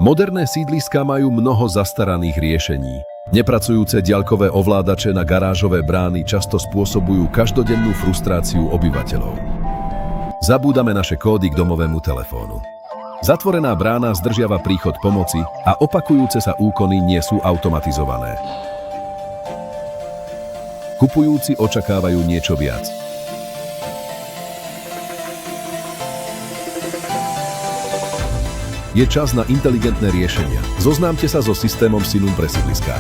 Moderné sídliská majú mnoho zastaraných riešení. Nepracujúce diaľkové ovládače na garážové brány často spôsobujú každodennú frustráciu obyvateľov. Zabúdame naše kódy k domovému telefónu. Zatvorená brána zdržiava príchod pomoci a opakujúce sa úkony nie sú automatizované. Kupujúci očakávajú niečo viac. Je čas na inteligentné riešenia. Zoznámte sa so systémom Sinum pre sídliská.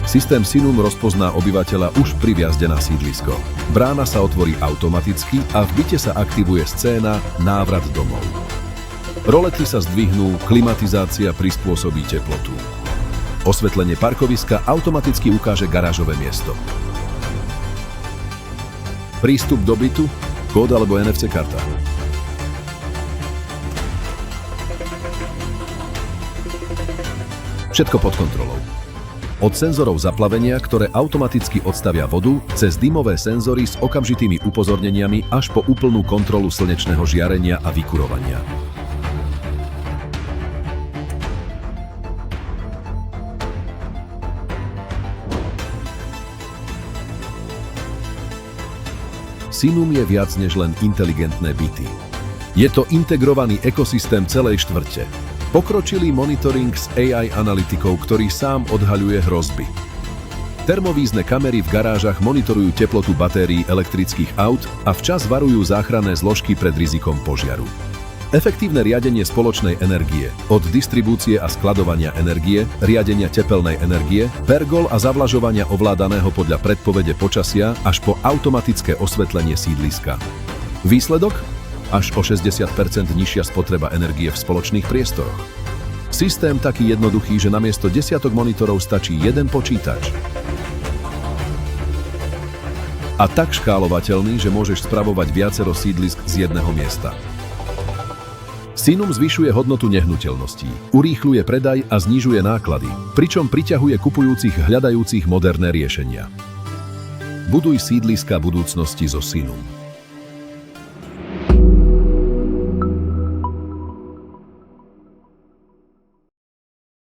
Systém Sinum rozpozná obyvateľa už pri vjazde na sídlisko. Brána sa otvorí automaticky a v byte sa aktivuje scéna Návrat domov. Rolety sa zdvihnú, klimatizácia prispôsobí teplotu. Osvetlenie parkoviska automaticky ukáže garážové miesto. Prístup do bytu, kód alebo NFC karta. Všetko pod kontrolou. Od senzorov zaplavenia, ktoré automaticky odstavia vodu, cez dymové senzory s okamžitými upozorneniami až po úplnú kontrolu slnečného žiarenia a vykurovania. Sinum je viac než len inteligentné byty. Je to integrovaný ekosystém celej štvrte. Pokročilý monitoring s AI analytikou, ktorý sám odhaľuje hrozby. Termovízne kamery v garážach monitorujú teplotu batérií elektrických aut a včas varujú záchranné zložky pred rizikom požiaru. Efektívne riadenie spoločnej energie, od distribúcie a skladovania energie, riadenia tepelnej energie, pergol a zavlažovania ovládaného podľa predpovede počasia až po automatické osvetlenie sídliska. Výsledok? Až o 60% nižšia spotreba energie v spoločných priestoroch. Systém taký jednoduchý, že namiesto desiatok monitorov stačí jeden počítač. A tak škálovateľný, že môžeš spravovať viacero sídlisk z jedného miesta. Sinum zvyšuje hodnotu nehnuteľností, urýchľuje predaj a znižuje náklady, pričom priťahuje kupujúcich hľadajúcich moderné riešenia. Buduj sídliska budúcnosti so Sinum.